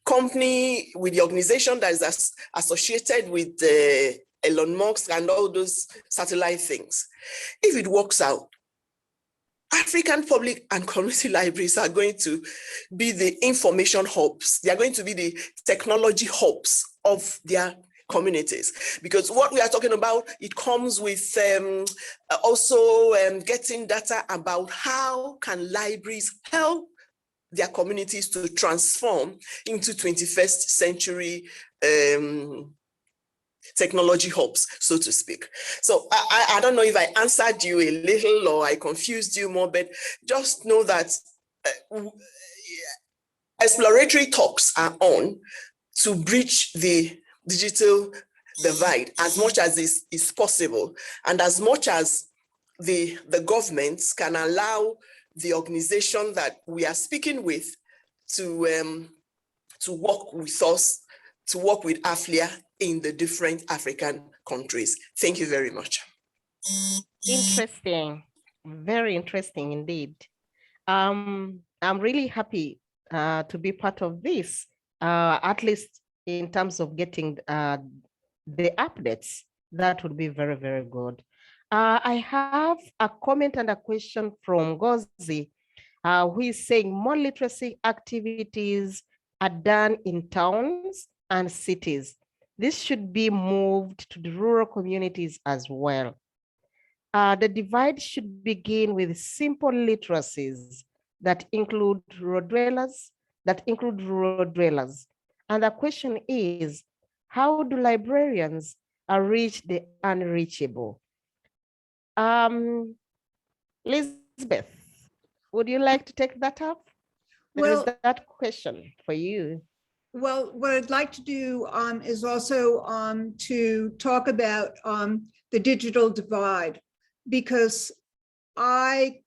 company, with the organization that is associated with Elon Musk and all those satellite things. If it works out, African public and community libraries are going to be the information hubs. They are going to be the technology hubs of their communities, because what we are talking about, it comes with also getting data about how can libraries help their communities to transform into 21st century technology hubs, so to speak. So I don't know if I answered you a little or I confused you more, but just know that exploratory talks are on to bridge the digital divide as much as is possible, and as much as the governments can allow the organization that we are speaking with to work with us, to work with AFLIA in the different African countries. Thank you very much. Interesting, very interesting indeed. I'm really happy to be part of this, at least in terms of getting the updates. That would be very, very good. I have a comment and a question from Gozi, who is saying more literacy activities are done in towns and cities. This should be moved to the rural communities as well. The divide should begin with simple literacies that include rural dwellers, And the question is, how do librarians reach the unreachable? Elizabeth, would you like to take that up? Well, There is that question for you. Well, what I'd like to do is also to talk about the digital divide, because I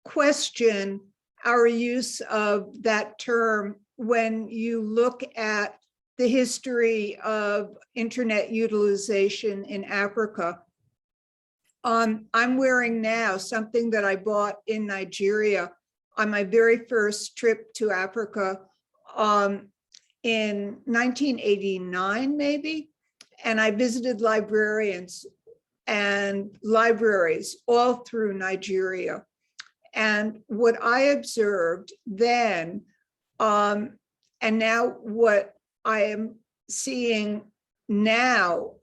question our use of that term when you look at the history of internet utilization in Africa. I'm wearing now something that I bought in Nigeria on my very first trip to Africa in 1989, maybe. And I visited librarians and libraries all through Nigeria. And what I observed then, and now what I am seeing now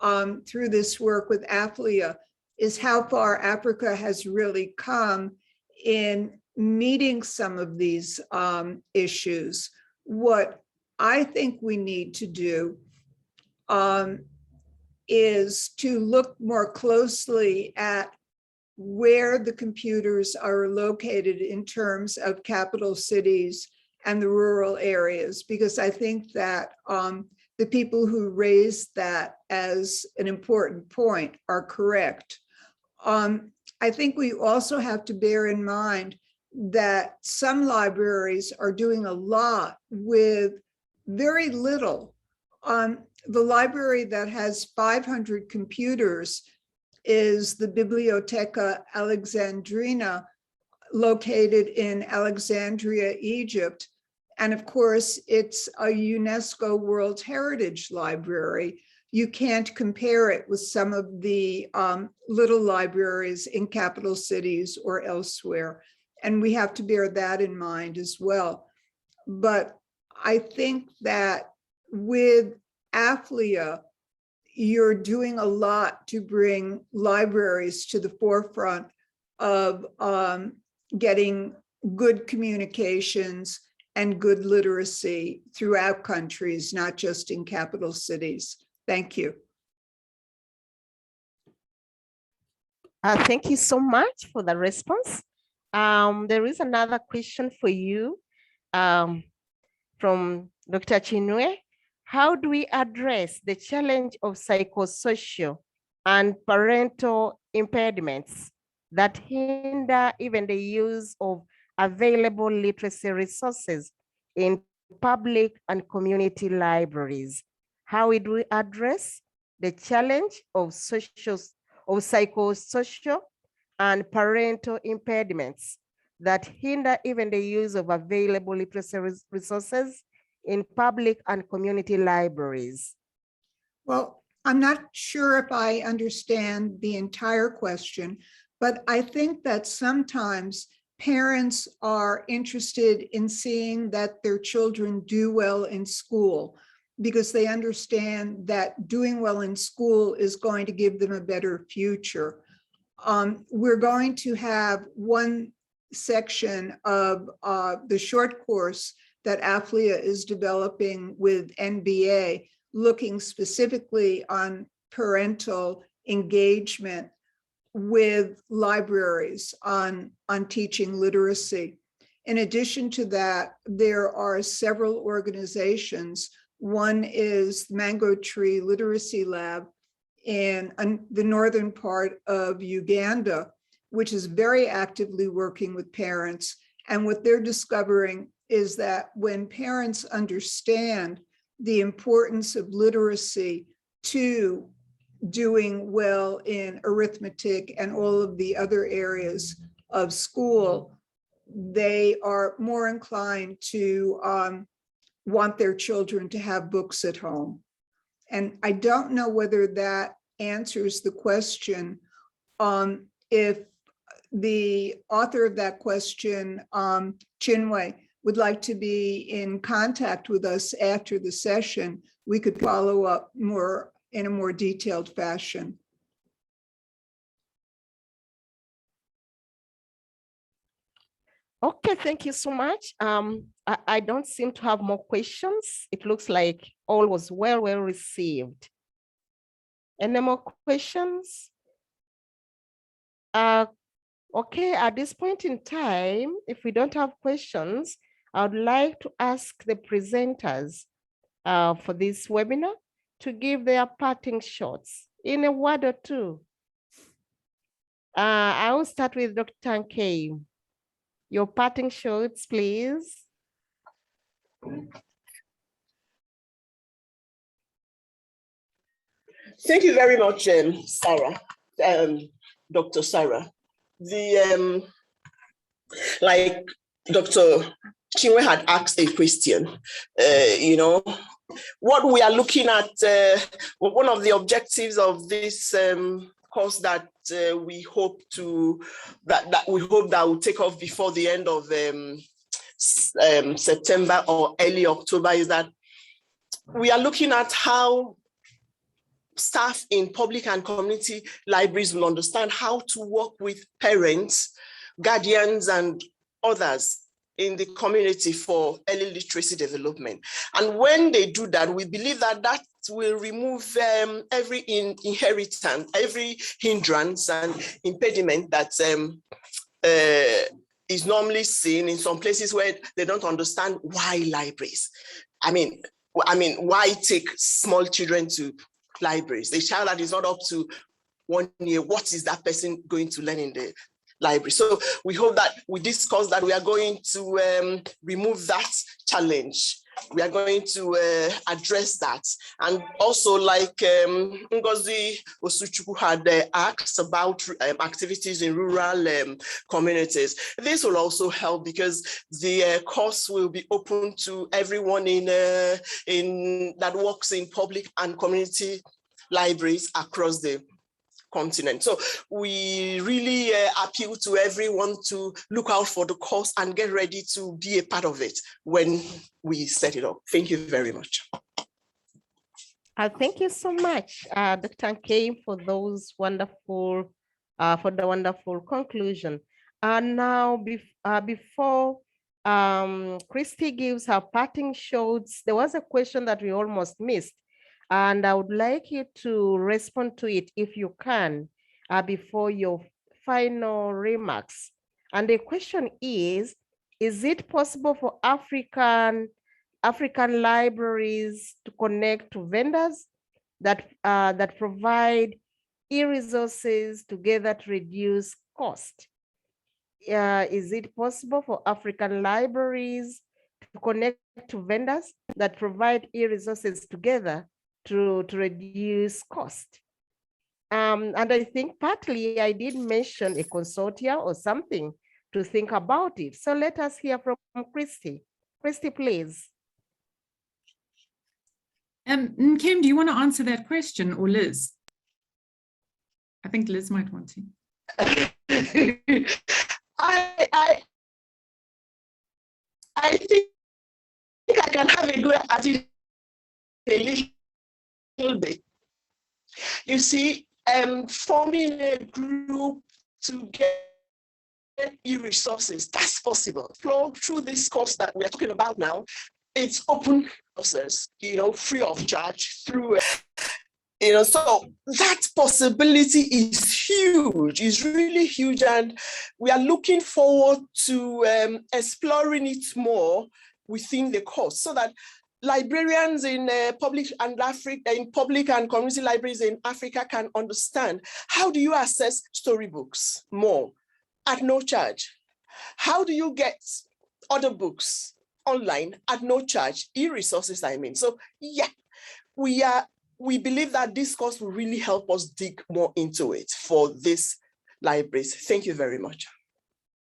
through this work with AFLIA, is how far Africa has really come in meeting some of these issues. What I think we need to do is to look more closely at where the computers are located in terms of capital cities and the rural areas, because I think that the people who raised that as an important point are correct. I think we also have to bear in mind that some libraries are doing a lot with very little. The library that has 500 computers is the Biblioteca Alexandrina, located in Alexandria, Egypt. And of course, it's a UNESCO World Heritage Library. You can't compare it with some of the little libraries in capital cities or elsewhere. And we have to bear that in mind as well. But I think that with AFLIA, you're doing a lot to bring libraries to the forefront of getting good communications and good literacy throughout countries, not just in capital cities. Thank you. Thank you so much for the response. There is another question for you from Dr. Chinwe. How do we address the challenge of psychosocial and parental impediments that hinder even the use of available literacy resources in public and community libraries? How do we address the challenge of psychosocial and parental impediments that hinder even the use of available literacy resources in public and community libraries? Well, I'm not sure if I understand the entire question, but I think that sometimes parents are interested in seeing that their children do well in school because they understand that doing well in school is going to give them a better future. We're going to have one section of the short course that AFLIA is developing with NBA, looking specifically on parental engagement with libraries on teaching literacy. In addition to that, there are several organizations. One is Mango Tree Literacy Lab in the northern part of Uganda, which is very actively working with parents. And what they're discovering is that when parents understand the importance of literacy to doing well in arithmetic and all of the other areas of school, they are more inclined to want their children to have books at home. And I don't know whether that answers the question. If the author of that question, Chinwe, would like to be in contact with us after the session, we could follow up more in a more detailed fashion. Okay, thank you so much. I don't seem to have more questions. It looks like all was well received. Any more questions? Okay, at this point in time, if we don't have questions, I would like to ask the presenters for this webinar to give their parting shots in a word or two. I will start with Dr. Nkei. Your parting shots, please. Thank you very much, Sarah, Dr. Sarah. Like Dr. Chinwe had asked a question, what we are looking at, one of the objectives of this course that we hope that will take off before the end of September or early October is that we are looking at how staff in public and community libraries will understand how to work with parents, guardians, and others in the community for early literacy development. And when they do that, we believe that that will remove every inheritance, every hindrance and impediment that is normally seen in some places where they don't understand why libraries. I mean, why take small children to libraries? The child that is not up to 1 year, what is that person going to learn in the library? So we hope that we discuss that we are going to remove that challenge. We are going to address that. And also, like Ngozi Osuchukwu had asked about activities in rural communities. This will also help because the course will be open to everyone in that works in public and community libraries across the continent. So we really appeal to everyone to look out for the course and get ready to be a part of it when we set it up. Thank you very much. Thank you so much, Dr. Nkei, for those wonderful, for the wonderful conclusion. And now, before Christy gives her parting shots, there was a question that we almost missed. And I would like you to respond to it if you can before your final remarks. And the question is it possible for African libraries to connect to vendors that provide e-resources together to reduce cost? Is it possible for African libraries to connect to vendors that provide e-resources together to reduce cost? And I think partly I did mention a consortia or something to think about it. So let us hear from Christy. Christy, please. Kim, do you want to answer that question, or Liz? I think Liz might want to. I think I can have a good attitude a little bit. You see, forming a group to get e-resources, that's possible. Flow through this course that we're talking about now, it's open process, free of charge through, so that possibility is huge, is really huge. And we are looking forward to exploring it more within the course so that librarians in public and community libraries in Africa can understand, how do you access storybooks more at no charge? How do you get other books online at no charge, e-resources, I mean. So yeah, we believe that this course will really help us dig more into it for these libraries. Thank you very much.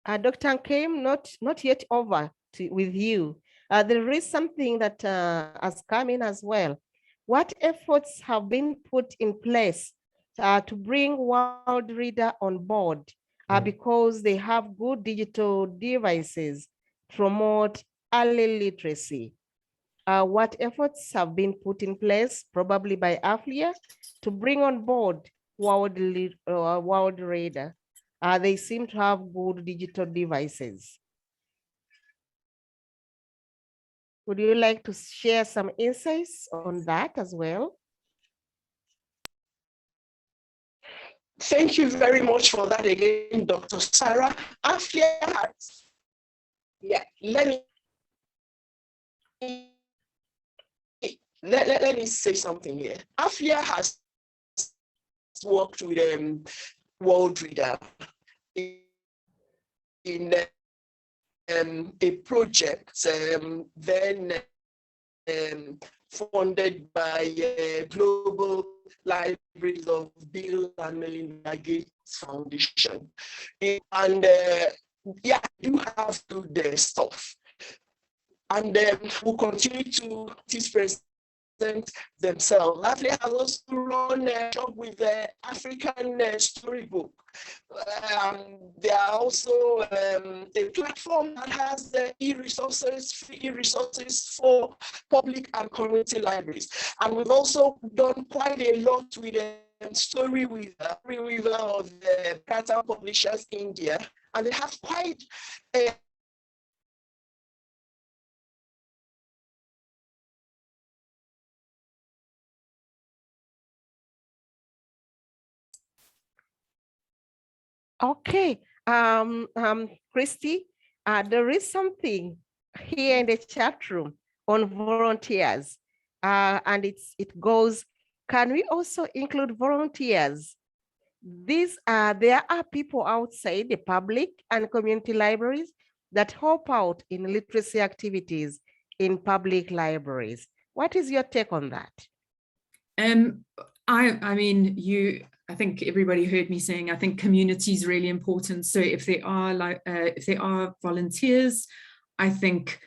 Dr. Kim, not yet over with you. There is something that has come in as well. What efforts have been put in place to bring World Reader on board because they have good digital devices to promote early literacy? What efforts have been put in place, probably by AFLIA, to bring on board World Reader? They seem to have good digital devices. Would you like to share some insights on that as well? Thank you very much for that again, Dr. Sarah. AFLIA has, let me say something here. AFLIA has worked with World Reader in a project then funded by Global Libraries of Bill and Melinda Gates Foundation. And yeah, you have to do the stuff. And we'll continue to present themselves. AFLIA has also run a job with the African Storybook. There are also a platform that has the e-resources, free e-resources for public and community libraries. And we've also done quite a lot with Storyweaver of the Prata Publishers India. And they have quite a Okay, Christy, there is something here in the chat room on volunteers, and it goes, can we also include volunteers? There are people outside the public and community libraries that help out in literacy activities in public libraries. What is your take on that? I think everybody heard me saying, I think community is really important. So if there are volunteers, I think,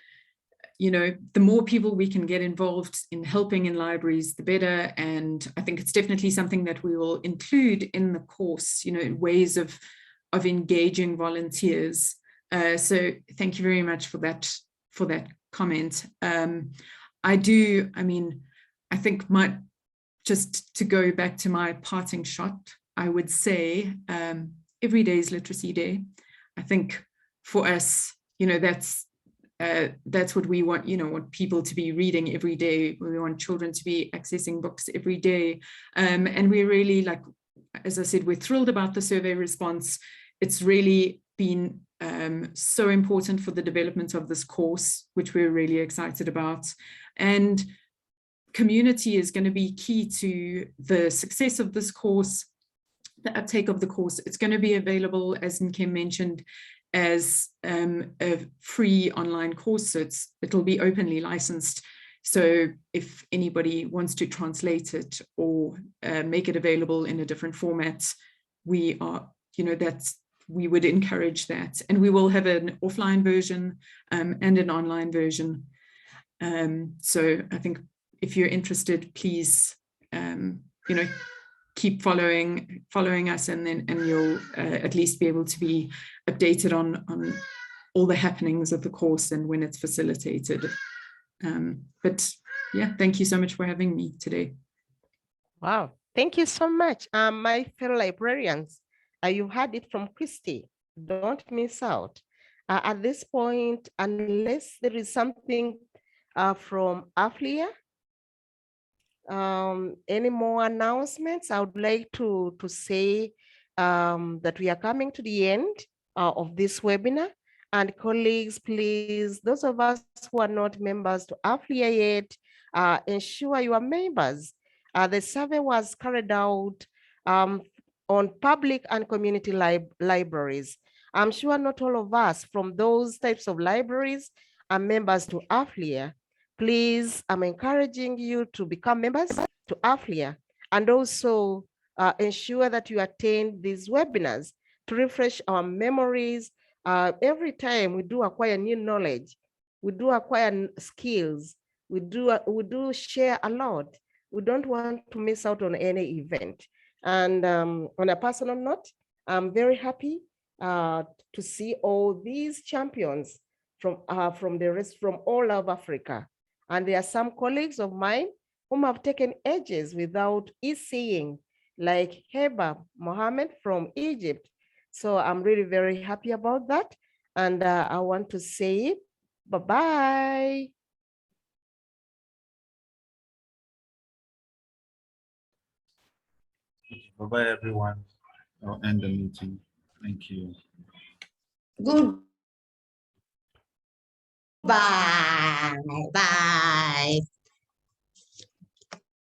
the more people we can get involved in helping in libraries, the better. And I think it's definitely something that we will include in the course, ways of engaging volunteers. So thank you very much for that comment. I think just to go back to my parting shot, I would say every day is Literacy Day. I think for us, that's what we want, want people to be reading every day. We want children to be accessing books every day. And we're really, as I said, we're thrilled about the survey response. It's really been so important for the development of this course, which we're really excited about. And community is going to be key to the success of this course, the uptake of the course. It's going to be available, as Nkem mentioned, as a free online course. So it'll be openly licensed. So if anybody wants to translate it or make it available in a different format, we are, we would encourage that. And we will have an offline version and an online version. So I think if you're interested, please, you know, keep following us, and you'll at least be able to be updated on all the happenings of the course and when it's facilitated. But yeah, thank you so much for having me today. Wow, thank you so much. My fellow librarians, you heard it from Christy. Don't miss out. At this point, unless there is something from AFLIA, any more announcements, I would like to say that we are coming to the end of this webinar. And colleagues, please, those of us who are not members to AFLIA yet, ensure you are members. The survey was carried out on public and community libraries. I'm sure not all of us from those types of libraries are members to AFLIA. Please, I'm encouraging you to become members to AFLIA, and also ensure that you attend these webinars to refresh our memories. Every time we do acquire new knowledge, we do acquire skills, we do share a lot. We don't want to miss out on any event. And on a personal note, I'm very happy to see all these champions from all of Africa. And there are some colleagues of mine whom have taken ages without seeing, like Heba Mohammed from Egypt. So I'm really very happy about that. And I want to say bye-bye. Bye-bye, everyone. I'll end the meeting. Thank you. Goodbye. Bye.